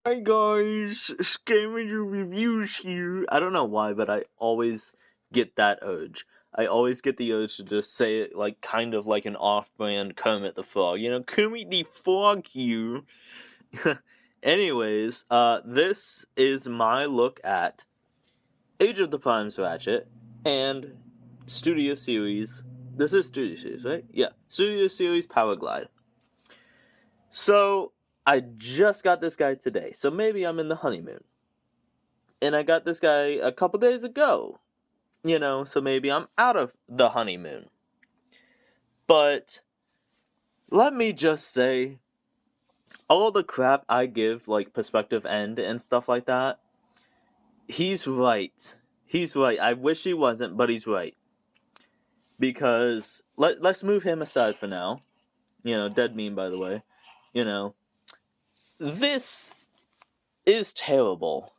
Hi guys, Scavenger Reviews here. I don't know why, but I always get that urge. I always get the urge to just say it like kind of like an off-brand Kermit the Frog. Kermit the Frog here. Anyways, this is my look at Age of the Primes Ratchet and Studio Series. This is Studio Series, right? Yeah, Studio Series Powerglide. So, I just got this guy today, so maybe I'm in the honeymoon. And I got this guy a couple days ago, so maybe I'm out of the honeymoon. But let me just say, all the crap I give, like perspective end and stuff like that, he's right. He's right. I wish he wasn't, but he's right. Because let's move him aside for now. Dead meme, by the way. This is terrible.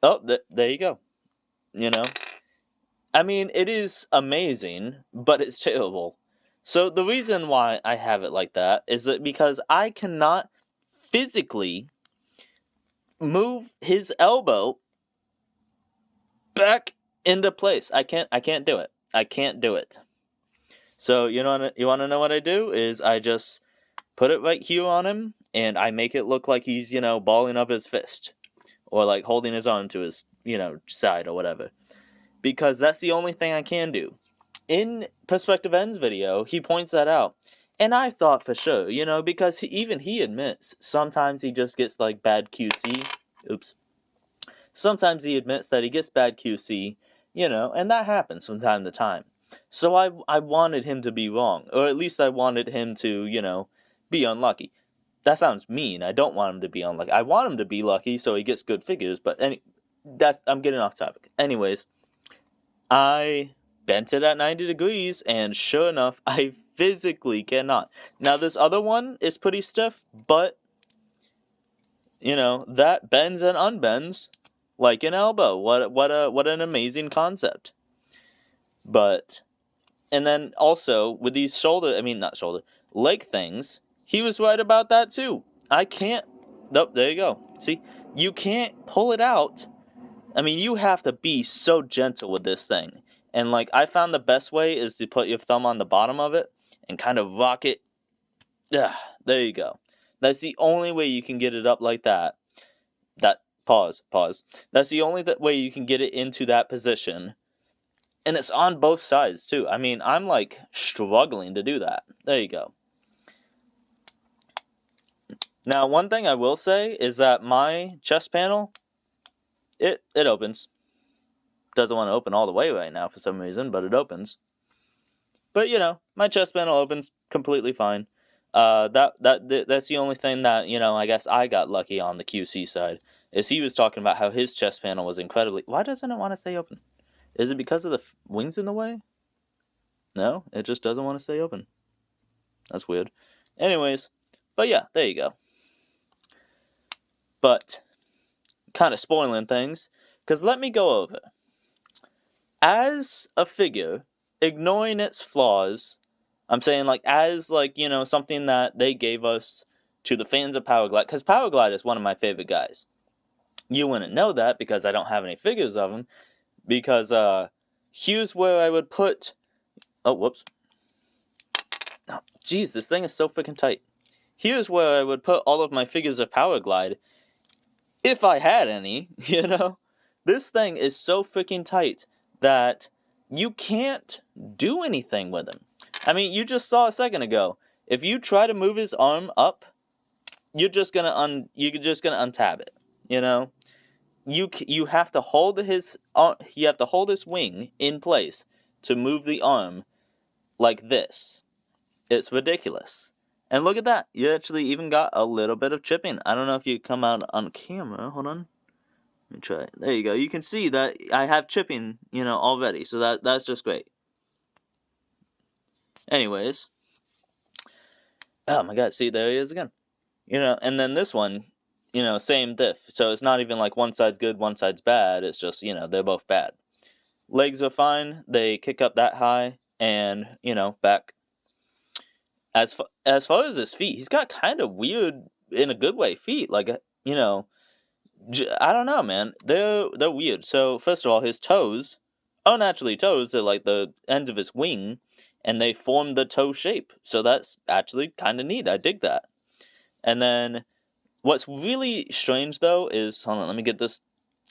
Oh, there you go. I mean, it is amazing, but it's terrible. So the reason why I have it like that is that because I cannot physically move his elbow back into place. I can't do it. I can't do it. So you want to know what I do is I just put it right here on him and I make it look like he's, balling up his fist or like holding his arm to his, side or whatever. Because that's the only thing I can do. In Perspective Ends video, he points that out. And I thought for sure, because even he admits sometimes he just gets like bad QC. Oops. Sometimes he admits that he gets bad QC, and that happens from time to time. So I wanted him to be wrong, or at least I wanted him to, be unlucky. That sounds mean. I don't want him to be unlucky. I want him to be lucky so he gets good figures, but I'm getting off topic. Anyways, I bent it at 90 degrees, and sure enough, I physically cannot. Now, this other one is pretty stiff, but, that bends and unbends like an elbow. What an amazing concept. But, and then also, with these leg things, he was right about that too. I can't, nope, there you go. See, you can't pull it out. I mean, you have to be so gentle with this thing. And, I found the best way is to put your thumb on the bottom of it and kind of rock it. Yeah, there you go. That's the only way you can get it up like that. Pause. That's the only way you can get it into that position. And it's on both sides, too. I mean, I'm, struggling to do that. There you go. Now, one thing I will say is that my chest panel, it opens. Doesn't want to open all the way right now for some reason, but it opens. But my chest panel opens completely fine. That's the only thing that I guess I got lucky on the QC side. Is he was talking about how his chest panel was incredibly. Why doesn't it want to stay open? Is it because of the wings in the way? No, it just doesn't want to stay open. That's weird. Anyways, but yeah, there you go. But kind of spoiling things, because let me go over. As a figure, ignoring its flaws, I'm saying as something that they gave us to the fans of Powerglide, because Powerglide is one of my favorite guys. You wouldn't know that because I don't have any figures of him, because here's where I would put. Oh, whoops. Oh, jeez, this thing is so freaking tight. Here's where I would put all of my figures of Powerglide, if I had any. This thing is so freaking tight that you can't do anything with him. I mean, you just saw a second ago. If you try to move his arm up, you're just gonna untab it. You have to hold his wing in place to move the arm like this. It's ridiculous. And look at that. You actually even got a little bit of chipping. I don't know if you come out on camera. Hold on. Let me try it. There you go. You can see that I have chipping, already. So that's just great. Anyways. Oh my god, see, there he is again. And then this one, same diff. So it's not even like one side's good, one side's bad. It's just, they're both bad. Legs are fine. They kick up that high. And, back. As far as his feet, he's got kind of weird, in a good way, feet. Like, I don't know, man. They're weird. So first of all, his toes, unnaturally toes, are like the ends of his wing, and they form the toe shape. So that's actually kind of neat. I dig that. And then what's really strange though is, hold on, let me get this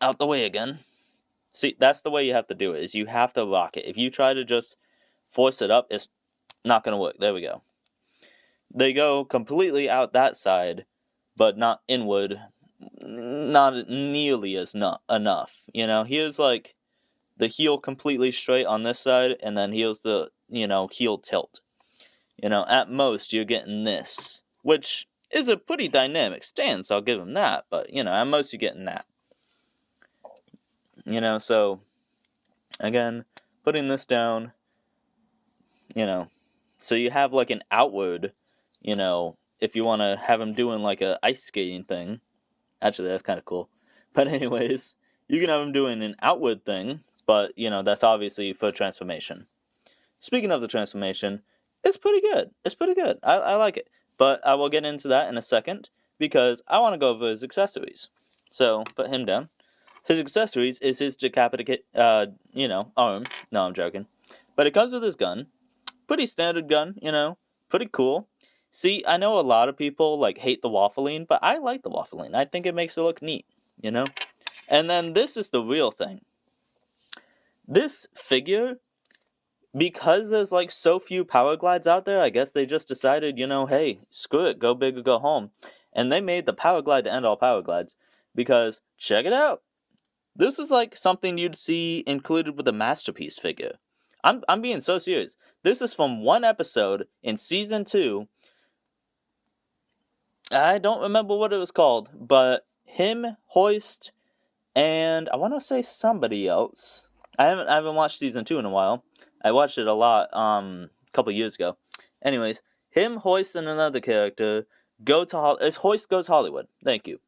out the way again. See, that's the way you have to do it. Is you have to rock it. If you try to just force it up, it's not gonna work. There we go. They go completely out that side, but not inward. Not nearly as not enough. Here's like the heel completely straight on this side, and then here's the heel tilt. At most you're getting this, which is a pretty dynamic stance. I'll give him that, but at most you're getting that. So again, putting this down, so you have like an outward, if you want to have him doing like a ice skating thing. Actually, that's kind of cool. But anyways, you can have him doing an outward thing, but that's obviously for transformation. Speaking of the transformation, it's pretty good. It's pretty good. I like it. But I will get into that in a second because I want to go over his accessories. So put him down. His accessories is his decapitated, arm. No, I'm joking. But it comes with his gun. Pretty standard gun, pretty cool. See, I know a lot of people like hate the waffling, but I like the waffling. I think it makes it look neat, And then this is the real thing. This figure, because there's like so few Powerglides out there, I guess they just decided, hey, screw it, go big or go home. And they made the Powerglide to end all Powerglides because check it out. This is like something you'd see included with a Masterpiece figure. I'm being so serious. This is from one episode in season 2. I don't remember what it was called, but him, Hoist, and I want to say somebody else. I haven't watched season 2 in a while. I watched it a lot a couple years ago. Anyways, him, Hoist, and another character go to it's Hoist Goes Hollywood. Thank you.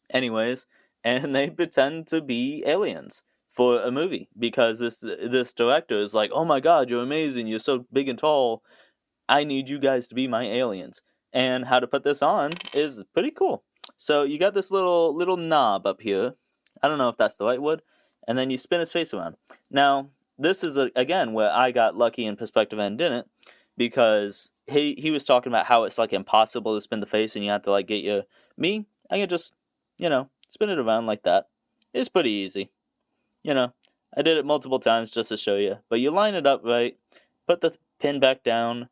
Anyways, and they pretend to be aliens for a movie because this director is like, "Oh my God, you're amazing! You're so big and tall. I need you guys to be my aliens." And how to put this on is pretty cool. So you got this little knob up here. I don't know if that's the right word. And then you spin his face around. Now, this is again where I got lucky and Perspective N didn't, because he was talking about how it's like impossible to spin the face and you have to like get your I can just spin it around like that. It's pretty easy. I did it multiple times just to show you. But you line it up right, put the pin back down,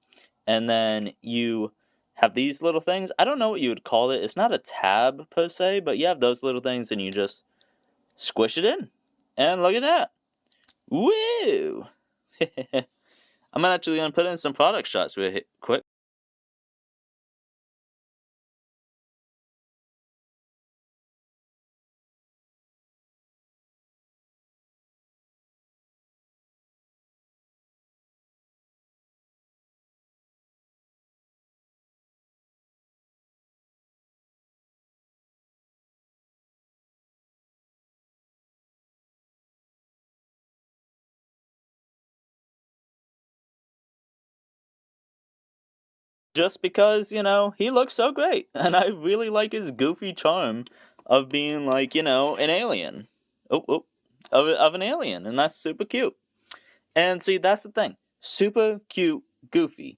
and then you have these little things. I don't know what you would call it. It's not a tab per se, but you have those little things and you just squish it in. And look at that. Woo! I'm actually going to put in some product shots real quick. Just because, he looks so great. And I really like his goofy charm of being like, an alien. Of an alien. And that's super cute. And see, that's the thing. Super cute, goofy.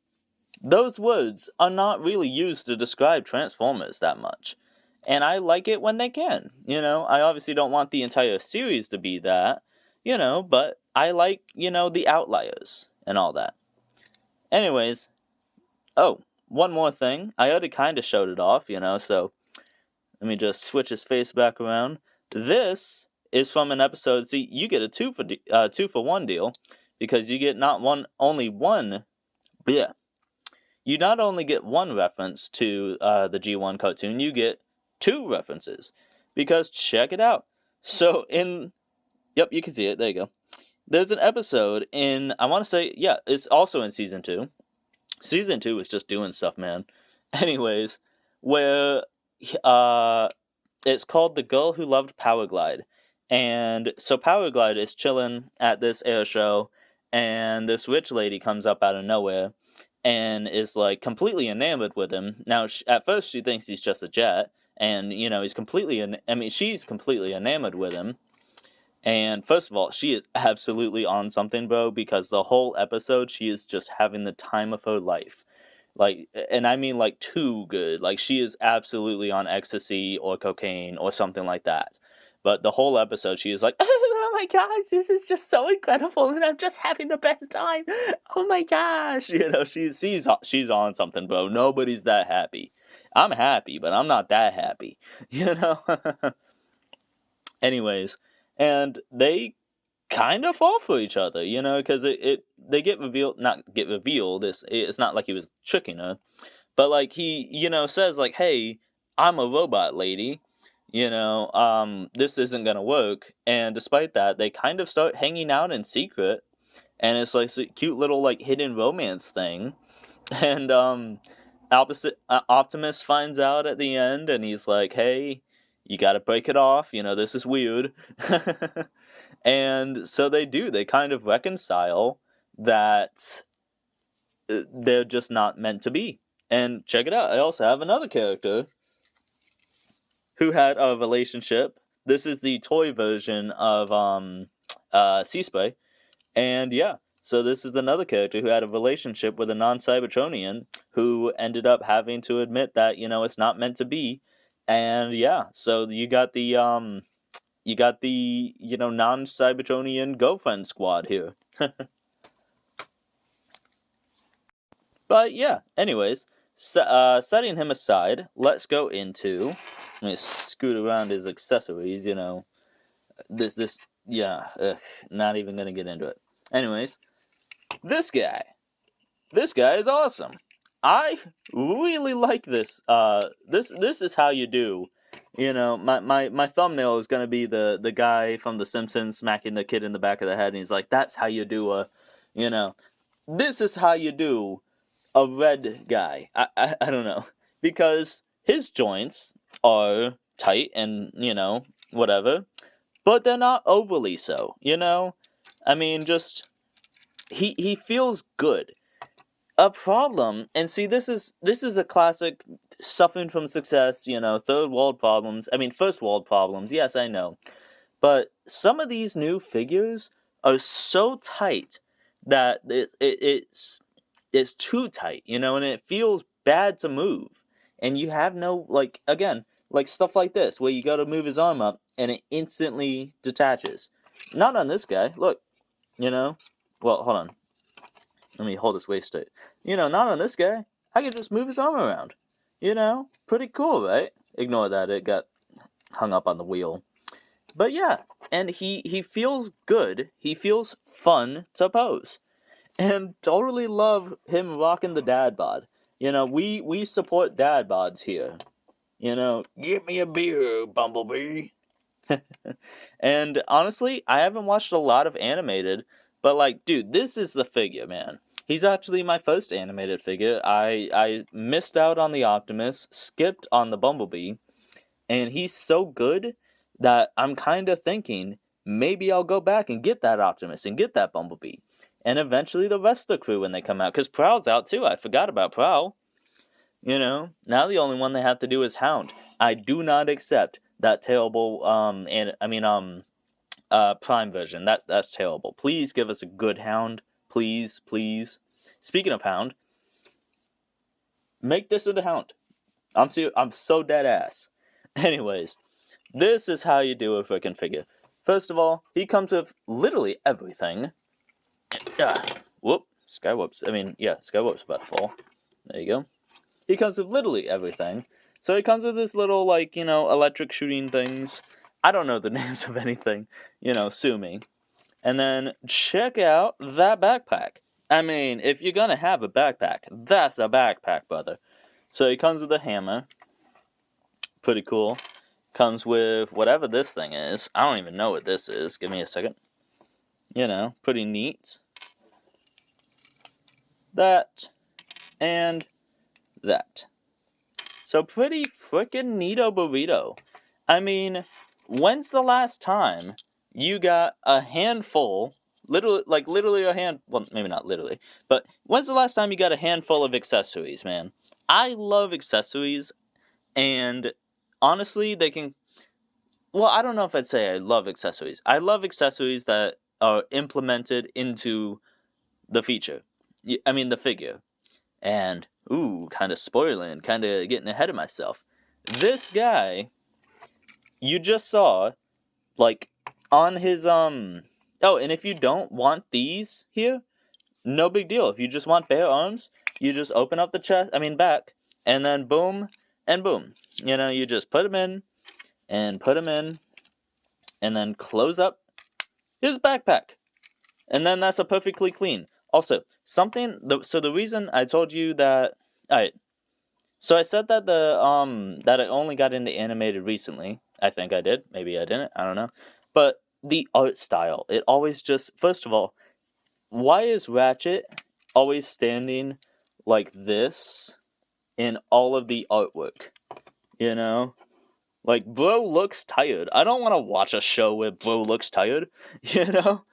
Those words are not really used to describe Transformers that much. And I like it when they can. I obviously don't want the entire series to be that, but I like, the outliers and all that. Anyways, one more thing. I already kind of showed it off, so let me just switch his face back around. This is from an episode. See, you get a 2-for-1 deal because you get you not only get one reference to the G1 cartoon, you get 2 references. Because check it out. So yep, you can see it. There you go. There's an episode in, I want to say, yeah, it's also in season 2. Season 2 is just doing stuff, man. Anyways, where it's called The Girl Who Loved Powerglide. And so Powerglide is chilling at this air show, and this rich lady comes up out of nowhere and is like completely enamored with him. Now, at first she thinks he's just a jet, and he's she's completely enamored with him. And first of all, she is absolutely on something, bro, because the whole episode she is just having the time of her life. Like, and I mean like too good. Like, she is absolutely on ecstasy or cocaine or something like that. But the whole episode she is like, oh my gosh, this is just so incredible and I'm just having the best time. Oh my gosh. She's on something, bro. Nobody's that happy. I'm happy, but I'm not that happy. Anyways, and they kind of fall for each other, because they get revealed, not get revealed. It's not like he was tricking her, but like he, says like, "Hey, I'm a robot lady," this isn't gonna work. And despite that, they kind of start hanging out in secret, and it's like a cute little like hidden romance thing. And Optimus finds out at the end, and he's like, "Hey, you got to break it off. This is weird." And so they do. They kind of reconcile that they're just not meant to be. And check it out. I also have another character who had a relationship. This is the toy version of Sea-Spray. And yeah, so this is another character who had a relationship with a non-Cybertronian who ended up having to admit that, it's not meant to be. And yeah, so you got the non-Cybertronian girlfriend squad here. But yeah, anyways, setting him aside, let's go into, let me scoot around his accessories, not even gonna get into it. Anyways, this guy is awesome. I really like this. This is how you do. My thumbnail is gonna be the guy from The Simpsons smacking the kid in the back of the head, and he's like, "That's how you do this is how you do a red guy." I don't know, because his joints are tight and whatever, but they're not overly so. I mean, just he feels good. A problem, and see, this is a classic suffering from success, third world problems. I mean, first world problems. Yes, I know, but some of these new figures are so tight that it's too tight, and it feels bad to move, and you have no like stuff like this where you got to move his arm up and it instantly detaches. Not on this guy. Look, Well, hold on. Let me hold his waist straight. Not on this guy. I can just move his arm around. Pretty cool, right? Ignore that, it got hung up on the wheel. But yeah, and he feels good. He feels fun to pose. And totally love him rocking the dad bod. We support dad bods here. Give me a beer, Bumblebee. And honestly, I haven't watched a lot of animated, but like, dude, this is the figure, man. He's actually my first animated figure. I missed out on the Optimus, skipped on the Bumblebee, and he's so good that I'm kind of thinking maybe I'll go back and get that Optimus and get that Bumblebee. And eventually the rest of the crew when they come out, because Prowl's out too. I forgot about Prowl. Now the only one they have to do is Hound. I do not accept that terrible Prime version. That's terrible. Please give us a good Hound. Please. Speaking of Hound, make this into Hound. I'm so dead ass. Anyways, this is how you do a freaking figure. First of all, he comes with literally everything. Skywhoop's about to fall. There you go. He comes with literally everything. So he comes with this little, electric shooting things. I don't know the names of anything. Sue me. And then check out that backpack. I mean, if you're gonna have a backpack, that's a backpack, brother. So he comes with a hammer. Pretty cool. Comes with whatever this thing is. I don't even know what this is. Give me a second. Pretty neat. That. And that. So pretty frickin' neato burrito. I mean, when's the last time you got a handful, literally a hand, well, maybe not literally, but when's the last time you got a handful of accessories, man? I love accessories, and honestly, they can... Well, I don't know if I'd say I love accessories. I love accessories that are implemented into the feature. I mean, the figure. And, ooh, kind of spoiling, kind of getting ahead of myself. This guy, you just saw, like, on his, Oh, and if you don't want these here, no big deal. If you just want bare arms, you just open up the back, and then boom, and boom. You know, you just put them in, and put them in, and then close up his backpack. And then that's a perfectly clean. Also, so the reason I told you that... Alright, so I said that that I only got into animated recently. I think I did. Maybe I didn't. I don't know. But the art style, it always just... First of all, why is Ratchet always standing like this in all of the artwork? You know? Like, bro looks tired. I don't want to watch a show where bro looks tired, you know?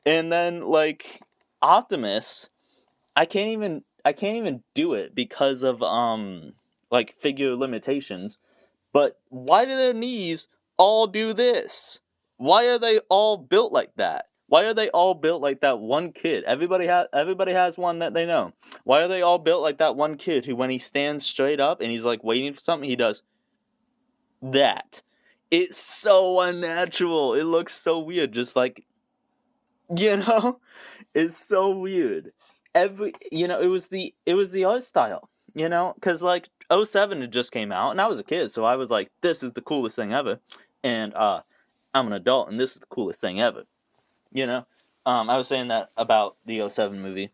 And then, like, Optimus, I can't even do it because of like figure limitations. But why do their knees all do this? Why are they all built like that? Why are they all built like that one kid? Everybody has one that they know. Why are they all built like that one kid who, when he stands straight up and he's like waiting for something, he does that? It's so unnatural. It looks so weird. Just like, you know, it's so weird. It was the art style, because like '07 had just came out and I was a kid, so I was like, this is the coolest thing ever. And I'm an adult and this is the coolest thing ever. I was saying that about the '07 movie,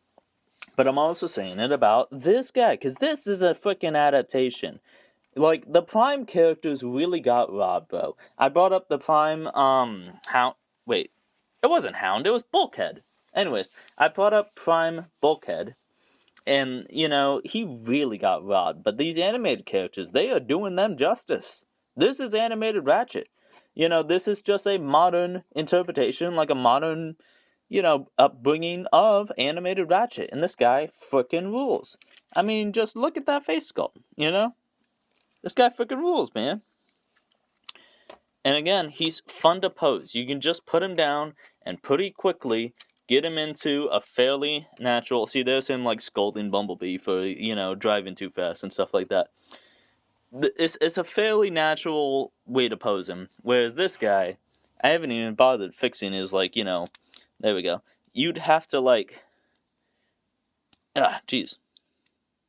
but I'm also saying it about this guy, because this is a freaking adaptation. Like, the Prime characters really got robbed, bro. I brought up the Prime Hound. Wait, it wasn't Hound, it was Bulkhead. Anyways, I brought up Prime Bulkhead, and, he really got robbed. But these animated characters, they are doing them justice. This is animated Ratchet. This is just a modern interpretation, like a modern, upbringing of animated Ratchet. And this guy frickin' rules. I mean, just look at that face sculpt, This guy frickin' rules, man. And again, he's fun to pose. You can just put him down and pretty quickly get him into a fairly natural... See, there's him like scolding Bumblebee for, driving too fast and stuff like that. It's a fairly natural way to pose him. Whereas this guy, I haven't even bothered fixing his, like, there we go. You'd have to, like... jeez.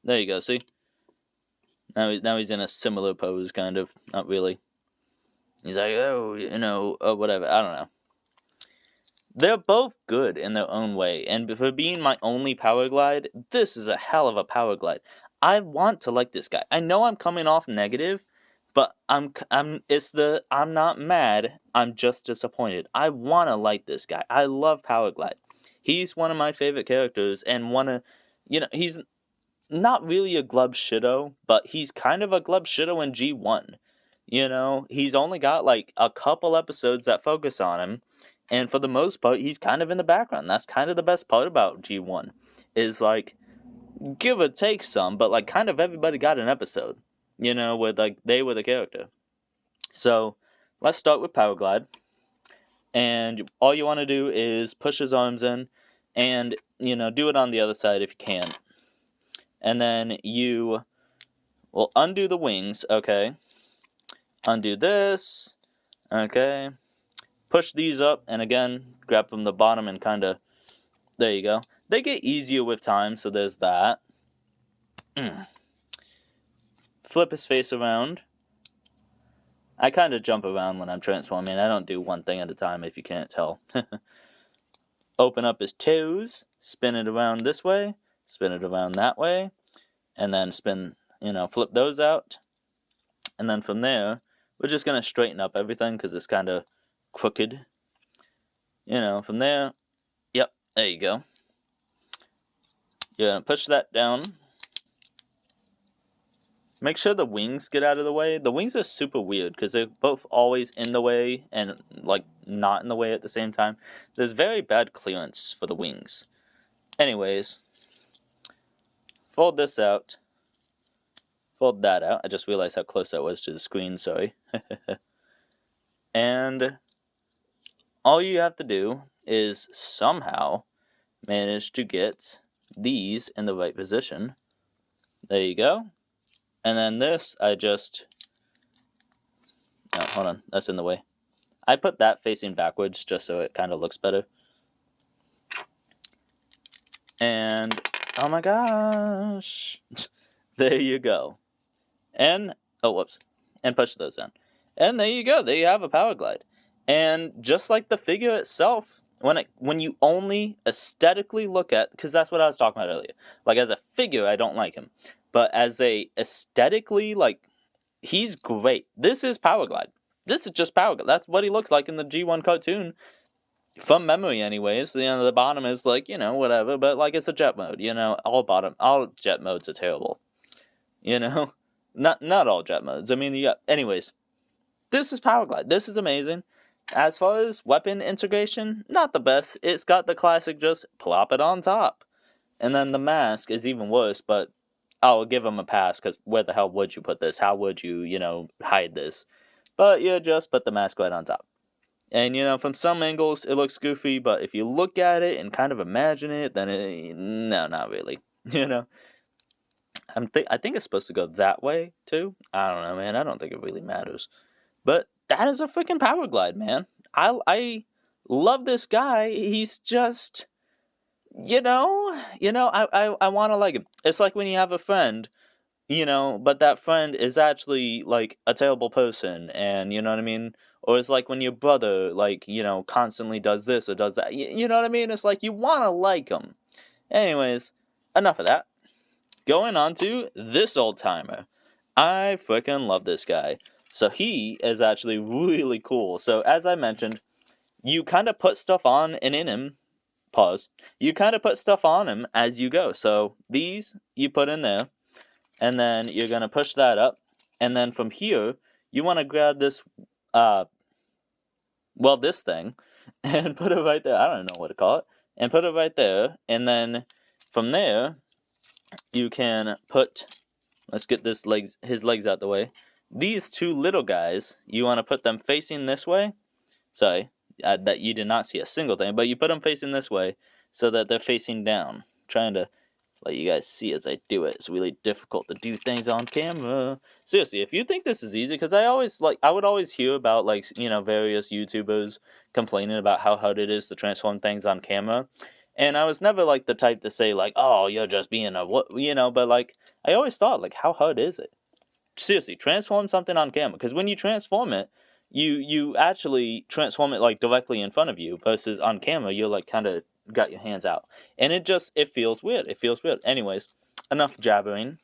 There you go, see? Now he's in a similar pose, kind of. Not really. He's like, whatever. I don't know. They're both good in their own way, and for being my only Powerglide, this is a hell of a Powerglide. I want to like this guy. I know I'm coming off negative, but I'm not mad. I'm just disappointed. I want to like this guy. I love Powerglide. He's one of my favorite characters, and he's not really a Glub Shido, but he's kind of a Glub Shido in G1. He's only got like a couple episodes that focus on him, and for the most part, he's kind of in the background. That's kind of the best part about G1, is like, give or take some, but like kind of everybody got an episode, where like they were the character. So let's start with Powerglide, and all you want to do is push his arms in, and do it on the other side if you can. And then you will undo the wings, okay? Undo this, okay? Push these up, and again, grab from the bottom and kind of... There you go. They get easier with time, so there's that. Flip his face around. I kind of jump around when I'm transforming. I don't do one thing at a time, if you can't tell. Open up his toes, spin it around this way, spin it around that way, and then flip those out. And then from there, we're just going to straighten up everything because it's kind of crooked. From there, yep, there you go. You're going to push that down. Make sure the wings get out of the way. The wings are super weird because they're both always in the way and like not in the way at the same time. There's very bad clearance for the wings. Anyways, fold this out. fold that out. I just realized how close that was to the screen, sorry. And all you have to do is somehow manage to get these in the right position. There you go. And then this, I just... Oh, hold on, that's in the way. I put that facing backwards just so it kind of looks better. And, oh my gosh. There you go. And, oh, whoops. And push those down. And there you go. There you have a Powerglide. And just like the figure itself, when you only aesthetically look at, because that's what I was talking about earlier. Like, as a figure, I don't like him. But as a aesthetically, like, he's great. This is Powerglide. This is just Powerglide. That's what he looks like in the G1 cartoon. From memory, anyways. You know, the bottom is like, you know, whatever. But, like, it's a jet mode. You know, all jet modes are terrible. You know? Not all jet modes. I mean, anyways. This is Powerglide. This is amazing. As far as weapon integration, not the best. It's got the classic just plop it on top. And then the mask is even worse, but I'll give him a pass, because where the hell would you put this? How would you, you know, hide this? But you just put the mask right on top. And, you know, from some angles, it looks goofy, but if you look at it and kind of imagine it, then no, not really. You know? I think it's supposed to go that way, too. I don't know, man. I don't think it really matters. But that is a freaking Powerglide, man. I love this guy. He's just, I want to like him. It's like when you have a friend, but that friend is actually, like, a terrible person, and, you know what I mean? Or it's like when your brother, like, constantly does this or does that. You know what I mean? It's like you want to like him. Anyways, enough of that. Going on to this old timer. I freaking love this guy. So he is actually really cool. So as I mentioned, you kind of put stuff on and in him. Pause. You kind of put stuff on him as you go. So these you put in there. And then you're going to push that up. And then from here, you want to grab this, this thing. And put it right there. I don't know what to call it. And put it right there. And then from there, you can put... Let's get his legs out the way. These two little guys, you want to put them facing this way. Sorry, that you did not see a single thing, but you put them facing this way so that they're facing down. Trying to let you guys see as I do it. It's really difficult to do things on camera. Seriously, if you think this is easy, because I would always hear about, like, various YouTubers complaining about how hard it is to transform things on camera. And I was never, like, the type to say, like, oh, you're just being but, like, I always thought, like, how hard is it? Seriously, transform something on camera. Because when you transform it, you actually transform it, like, directly in front of you. Versus on camera, you're, like, kind of got your hands out. And it feels weird. It feels weird. Anyways, enough jabbering.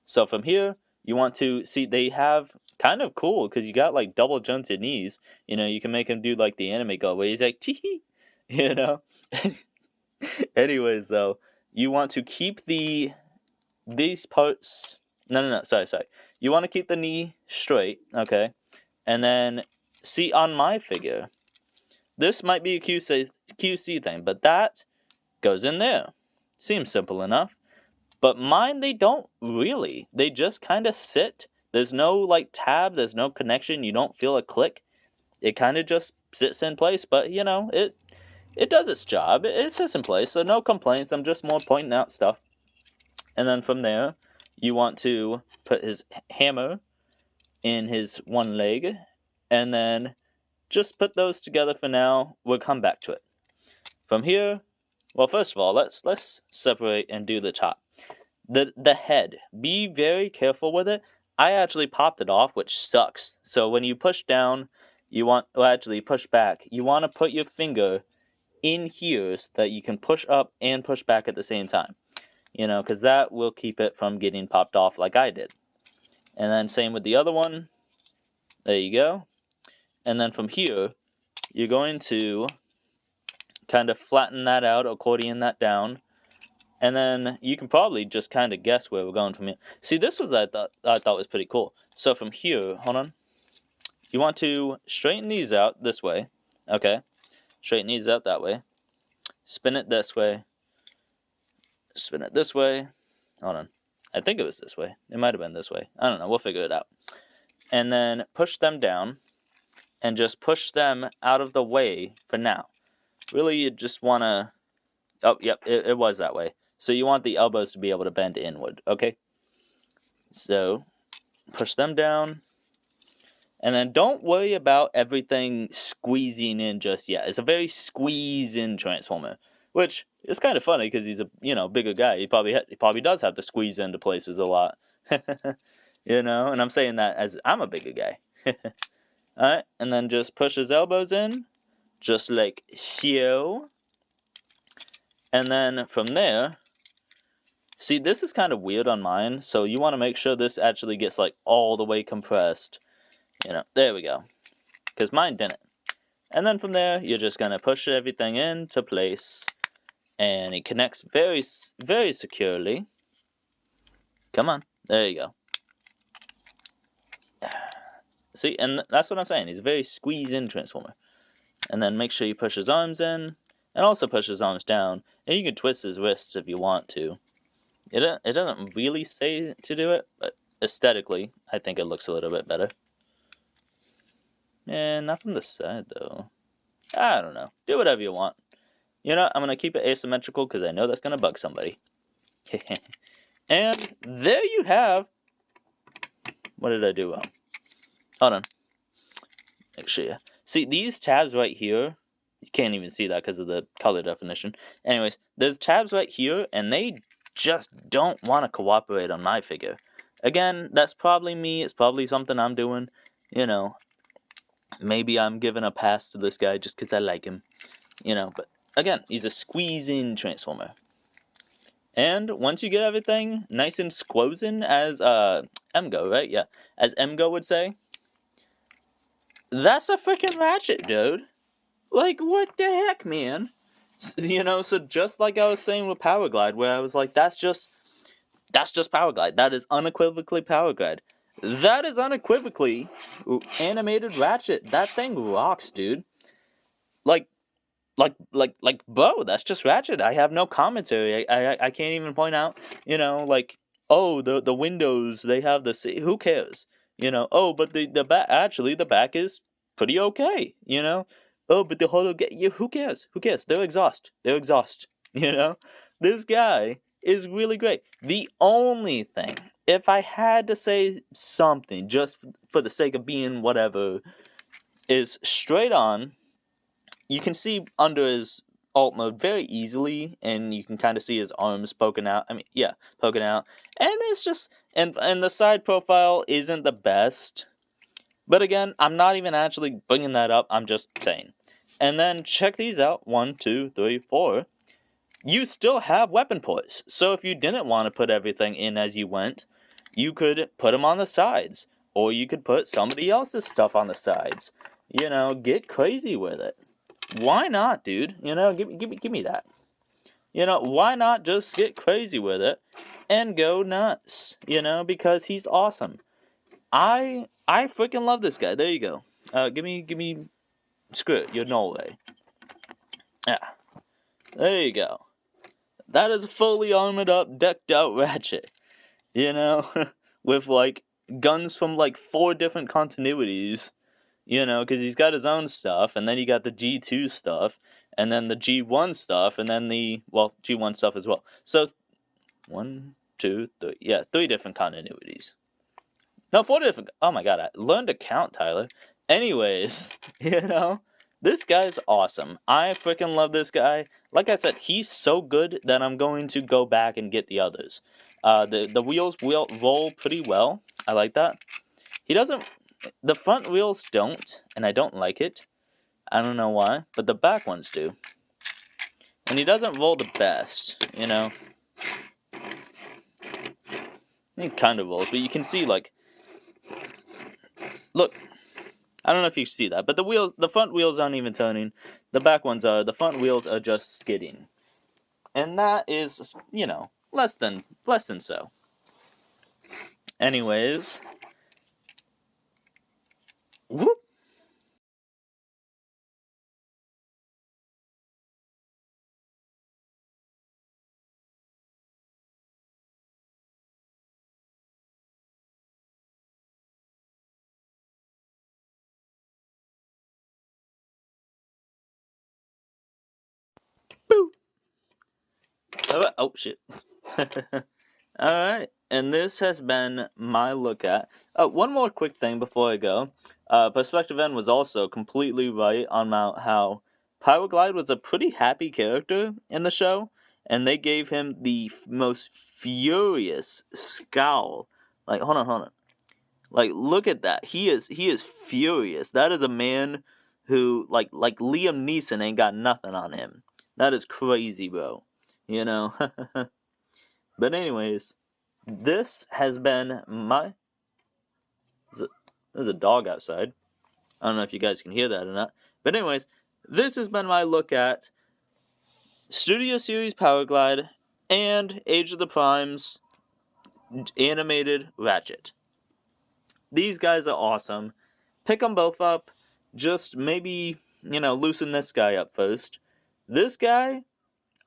So from here, you want to see they have kind of cool, because you got, like, double jointed knees. You can make him do, like, the anime go where he's like, tee Anyways, though, you want to keep these parts... No, sorry. You want to keep the knee straight, okay? And then, see, on my figure, this might be a QC thing, but that goes in there. Seems simple enough. But mine, they don't really. They just kind of sit. There's no, like, tab. There's no connection. You don't feel a click. It kind of just sits in place, but, it does its job. It sits in place, so no complaints. I'm just more pointing out stuff. And then from there, you want to put his hammer in his one leg, and then just put those together for now. We'll come back to it. From here, well, first of all, let's separate and do the top. The head. Be very careful with it. I actually popped it off, which sucks. So when you push down, push back. You want to put your finger in here so that you can push up and push back at the same time. Because that will keep it from getting popped off like I did. And then same with the other one. There you go. And then from here, you're going to kind of flatten that out, accordion that down. And then you can probably just kind of guess where we're going from here. See, this was I thought was pretty cool. So from here, hold on. You want to straighten these out this way. Okay. Straighten these out that way. Spin it this way. Spin it this way. Hold on. I think it was this way. It might have been this way. I don't know. We'll figure it out. And then push them down and just push them out of the way for now. Really, you just want to... Oh, yep, it was that way. So you want the elbows to be able to bend inward, okay? So push them down. And then don't worry about everything squeezing in just yet. It's a very squeeze-in Transformer, which is kind of funny because he's a bigger guy. He probably does have to squeeze into places a lot, And I'm saying that as I'm a bigger guy. All right, and then just push his elbows in, just like so. And then from there, see, this is kind of weird on mine, so you want to make sure this actually gets like all the way compressed. There we go. Because mine didn't. And then from there, you're just going to push everything into place. And it connects very, very securely. Come on. There you go. See, and that's what I'm saying. He's a very squeeze-in Transformer. And then make sure you push his arms in. And also push his arms down. And you can twist his wrists if you want to. It doesn't really say to do it, but aesthetically, I think it looks a little bit better. And not from the side, though. I don't know. Do whatever you want. I'm going to keep it asymmetrical because I know that's going to bug somebody. And there you have... What did I do wrong? Hold on. Make sure you... See, these tabs right here... You can't even see that because of the color definition. Anyways, there's tabs right here, and they just don't want to cooperate on my figure. Again, that's probably me. It's probably something I'm doing. Maybe I'm giving a pass to this guy just because I like him. But again, he's a squeeze-in Transformer. And once you get everything nice and squozen, as Emgo, right? Yeah, as Emgo would say, that's a freaking Ratchet, dude. Like, what the heck, man? So just like I was saying with Powerglide, where I was like, that's just Powerglide. That is unequivocally Powerglide. That is unequivocally animated Ratchet. That thing rocks, dude. Like, bro, that's just Ratchet. I have no commentary. I can't even point out, oh, the windows, they have the... Who cares? Oh, but the back, actually, the back is pretty okay, Oh, but the whole... Who cares? Who cares? They're exhaust. This guy is really great. The only thing, if I had to say something, just for the sake of being whatever, is straight on... You can see under his alt mode very easily, and you can kind of see his arms poking out. Poking out. And it's just... And the side profile isn't the best. But again, I'm not even actually bringing that up. I'm just saying. And then check these out. 1, 2, 3, 4. You still have weapon ports. So if you didn't want to put everything in as you went, you could put them on the sides. Or you could put somebody else's stuff on the sides. Get crazy with it. Why not, dude? Give me that. Why not just get crazy with it and go nuts? Because he's awesome. I freaking love this guy. There you go. Give me. Screw it. You're no way. Yeah. There you go. That is a fully armored up, decked out Ratchet. With like guns from like 4 different continuities. Because he's got his own stuff, and then you got the G2 stuff, and then the G1 stuff, and then G1 stuff as well. So, 1, 2, 3, 3 different continuities. No, 4 different... Oh my god, I learned to count, Tyler. Anyways, this guy's awesome. I freaking love this guy. Like I said, he's so good that I'm going to go back and get the others. The wheels roll pretty well. I like that. He doesn't... The front wheels don't, and I don't like it. I don't know why, but the back ones do. And he doesn't roll the best, He kind of rolls, but you can see, like... Look, I don't know if you see that, but the front wheels aren't even turning. The back ones are. The front wheels are just skidding. And that is, less than so. Anyways... Whoop. Oh shit. Alright, and this has been my look at. One more quick thing before I go. Perspective N was also completely right on how Powerglide was a pretty happy character in the show, and they gave him the most furious scowl. Like, hold on. Like, look at that. He is furious. That is a man who like Liam Neeson ain't got nothing on him. That is crazy, bro. You know. But anyways, this has been my. There's a dog outside. I don't know if you guys can hear that or not. But anyways, this has been my look at Studio Series Powerglide and Age of the Primes animated Ratchet. These guys are awesome. Pick them both up. Just maybe, loosen this guy up first. This guy,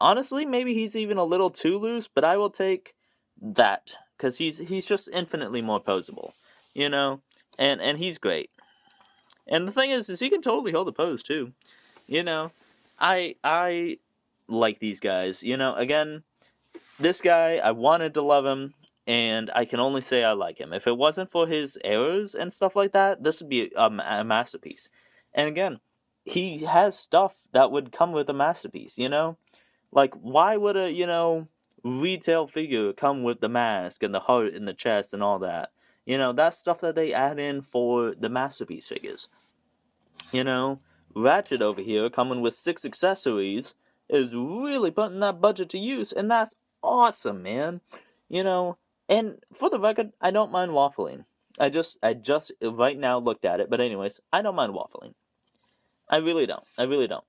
honestly, maybe he's even a little too loose, but I will take that because he's just infinitely more posable, and he's great. And the thing is he can totally hold a pose too, I like these guys, Again, this guy, I wanted to love him, and I can only say I like him. If it wasn't for his errors and stuff like that, this would be a masterpiece. And again, he has stuff that would come with a masterpiece, Like, why would a, retail figure come with the mask and the heart and the chest and all that? That's stuff that they add in for the masterpiece figures. Ratchet over here coming with 6 accessories is really putting that budget to use, and that's awesome, man. And for the record, I don't mind waffling. I just right now looked at it, but anyways, I don't mind waffling. I really don't.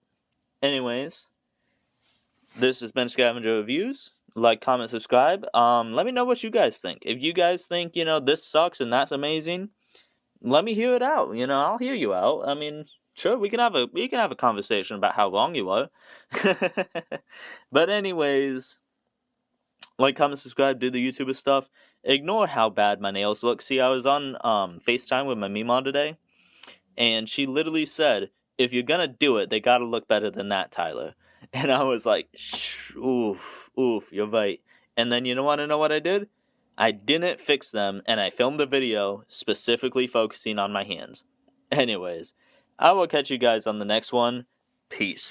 Anyways, this has been Scavenger Reviews. Like, comment, subscribe. Let me know what you guys think. If you guys think, this sucks and that's amazing, let me hear it out. I'll hear you out. I mean, sure, we can have a conversation about how wrong you are. But anyways, like, comment, subscribe, do the YouTuber stuff. Ignore how bad my nails look. See, I was on FaceTime with my Mimon today, and she literally said, if you're gonna do it, they gotta look better than that, Tyler. And I was like, oof, you're right. And then you want to know what I did? I didn't fix them, and I filmed a video specifically focusing on my hands. Anyways, I will catch you guys on the next one. Peace.